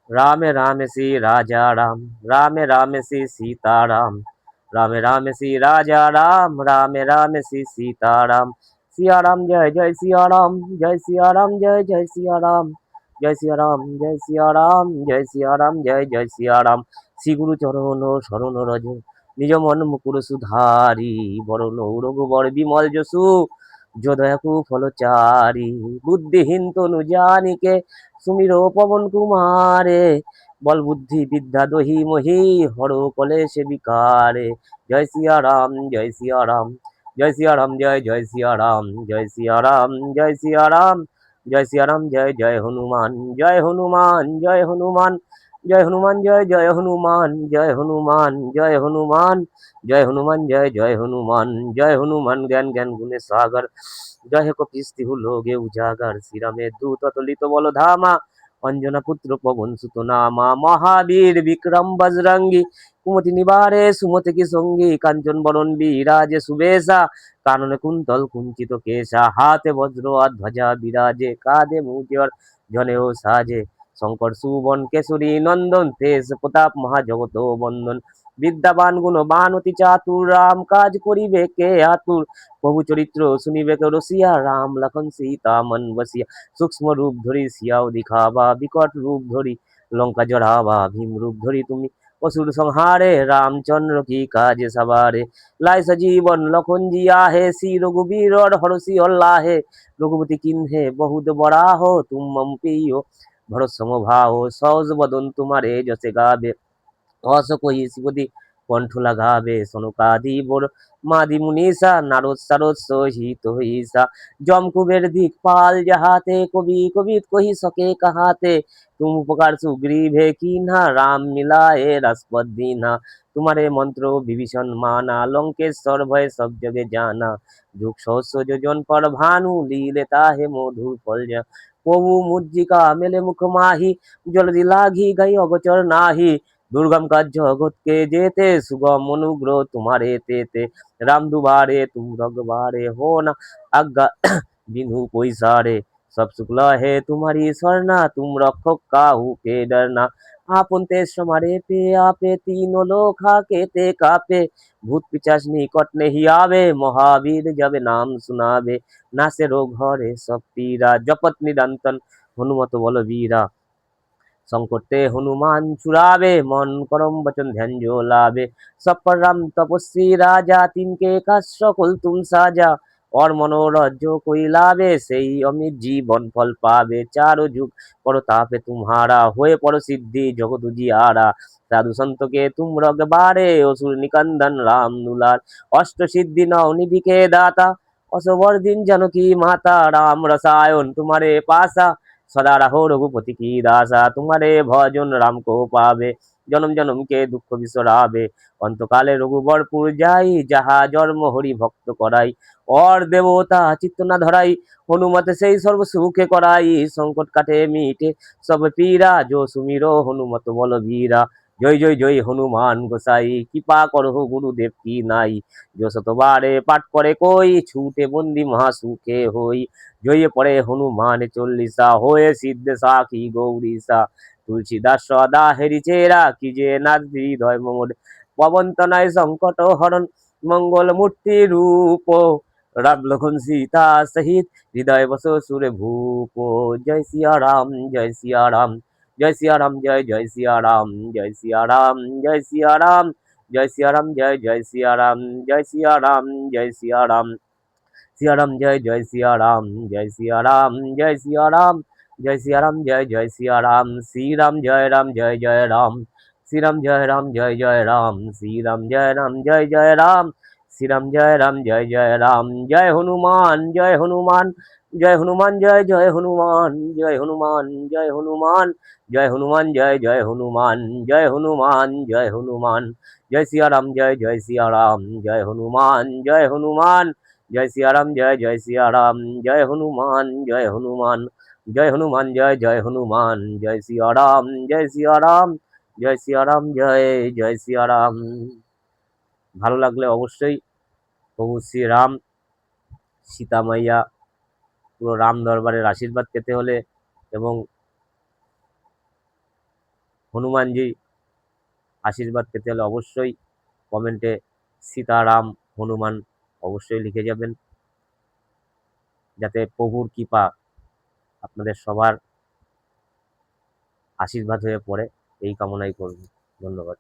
रामे रामे श्री राजा राम, रामे रामे श्री सीता राम, रामे रामे श्री राजा राम, रामे रामे श्री सीता राम। सिया राम जय जय सिया राम, जय सिया राम जय जय सिया राम, जय सिया राम जय सिया राम, जय सिया राम जय जय सिया राम। শ্রী গুরু চরণ শরণ রজ, নিজ মন মুকুর সুধারি, বরণ রঘুবর বিমল যশু, যোদয়াকু ফলচারি। বুদ্ধিহীন তনু জানিকে সুমিরো পবন কুমারে, বল বুদ্ধি বিদ্যা দহি মহি, হর কলেশে বিকারে। জয় সিয়া রাম জয় সিয়া রাম, জয় সিয়া রাম জয় জয় সিয়া রাম, জয় সিয়া রাম জয় সিয়া রাম, জয় সিয়া রাম জয় জয় হনুমান, জয় হনুমান জয় হনুমান, জয় হনুমান জয় জয় হনুমান, জয় হনুমান জয় হনুমান, জয় হনুমান জয় জয় হনুমান, জয় হনুমান জ্ঞান জ্ঞান গুণে সাগর, জয় কপিস তিহু লোগে উজাগর। শ্রীরামের দূত অতলিত বল ধামা, অঞ্জনা পুত্র পবন সুত নামা, মহাবীর বিক্রম বজরঙ্গী, কুমতি নিবারে সুমতি কি সঙ্গী, কাঞ্চন বরণ বিরাজে সুবেশা, কাননে কুন্তল কুঞ্চিত কেশা, হাতে বজ্র আর ধ্বজা বিরাজে, কাঁধে মুজর জনেও সাজে। শঙ্কর সুবন কেশরী নন্দন, তেজ প্রতাপ মহাজগত বন্দন, বিদ্যাবান গুণবান অতি চাতুর, রাম কাজ করিবে কে আতুর। প্রভু চরিত্র শুনিবে কে রসিয়া, রাম লখন সীতা মন বসিয়া। সূক্ষ্ম রূপ ধরি সিয়াও দিখাবা, বিকট রূপ ধরি লঙ্কা জড়াবা, ভীম রূপ ধরি তুমি অসুর সংহারে, রামচন্দ্র কি কাজে সবারে। লাই সজীবন লখন জিয়া হে, শ্রী রঘুবীর হরষি অল্লাহে, রঘুপতি কিन्हे बहुत बड़ा हो, तुम मम प्रियो भरत समभाओ। সহজ বদন তোমারে যশে গাবে, অস কহি শিবদি কণ্ঠ লাগাবে। সনকাদি বর মাদি মুনিষা, নারদ সারদ সহিত হইসা, জম কুবের দিকপাল যাহাতে, কবি কবিত কহি সকে কাহাতে। तुम उपकार सुग्रीव कीन्हा, राम मिलाए रसपत दीन्हा। तुम्हारे मंत्रो विभीषण माना, लंकेश्वर भय सब जगे जाना। যুগ সহস্র যোজন পর ভানু, লীলে তাহে মধুর ফল যা। প্রভু মুদ্রিকা মেলে মুখ মাহি, জলদি লাঘি গাই অগচর নাহি। दुर्गम का जगत के जेते, सुगम अनुग्रह तुम्हारे तेते। राम दुबारे तुम रगबारे, हो ना आज्ञा बिनु कोई सारे। सब शुक्ला है तुम्हारी सरना, तुम रक्षक काहू के डरना। आपन तेज समारे पे आपे, तीनों लोक हाकेते कापे। भूत पिचाच निकट नहीं आवे, महावीर जब नाम सुनावे। नासे रोग हरे सब पीरा, जपत निरंतन हनुमत बलवीरा। संकटे हनुमान छुड़ावे, मन करम बचन ध्यान जो लावे। सब पर राम तपस्वी राजा, तिनके का सकल तुम साजा। और मनोरथ जो कोई लावे, सेई अमित जीवन फल पावे। चारों जुग परतापे तुम्हारा, होए पर सिद्धि जगत उजियारा। साधु संत के तुम रगबारे, असुर निकंदन राम दुलार। अष्ट सिद्धि नौ निधि के दाता, असवर दिन जनकी माता। राम रसायन तुम्हारे पासा, सदा रहो रघुपति की दासा। तुम्हारे भजन राम को पावे, जन्म जन्म के दुख बिसरावे। अंतकाले रघुबरपुर जाई, जहाँ जन्म हरि भक्त कराई। और देवता चित्त न धराई, हनुमत से सर्व सुखे कराई। संकट काटे मीटे सब पीरा, जो सुमिरो हनुमत बलबीरा। जय जय जय हनुमान गोसाई, कृपा करो गुरुदेव की नाई। जो शतबारे पाठ करे कोई, छूटे बंदी महासुखे होई। জয়ে পড়ে হনুমান চল্লিশা, হয়ে সিদ্ধ সাখী গৌরীশা। তুলসীদাস সদা হেরিচেরা, কি যে নাথ হৃদয় মোর। পবন তনয় সংকট হরণ, মঙ্গল মূর্তি রূপ। রাম লখন সীতা সহিত, হৃদয় বস সুরে ভূপ। জয় সিয়া রাম জয় সিয়া রাম, জয় সিয়া রাম জয় জয় সিয়া রাম, জয় সিয়া রাম জয় সিয়া রাম, জয় সিয়া রাম জয় জয় সিয়া রাম, জয় সিয়া রাম জয় সিয়া রাম। सिया राम जय जय सिया राम, जय सिया राम जय सिया राम, जय सिया राम जय जय सिया राम। राम जय जय राम, श्री राम जय राम जय जय राम, श्री राम जय राम जय जय राम, श्री राम जय राम जय जय राम। जय हनुमान जय हनुमान, जय हनुमान जय जय हनुमान, जय हनुमान जय हनुमान, जय हनुमान जय जय हनुमान, जय हनुमान जय हनुमान। जय सिया राम जय जय सिया राम, जय हनुमान जय हनुमान, जय सिया राम जय जय सिया राम, जय हनुमान जय हनुमान, जय हनुमान जय जय हनुमान। जय सिया राम जय सिया राम, जय सिया राम जय जय सिया राम। ভালো লাগলে অবশ্যই প্রভু শ্রী রাম সীতা মাইয়া পুরো রাম দরবারের আশীর্বাদ পেতে হলে এবং হনুমানজি আশীর্বাদ পেতে হলে অবশ্যই কমেন্টে সীতারাম হনুমান অবশ্যই লিখে যাবেন, যাতে প্রভুর কৃপা আপনাদের সবার আশীর্বাদ হয়ে পড়ে, এই কামনাই করব। ধন্যবাদ।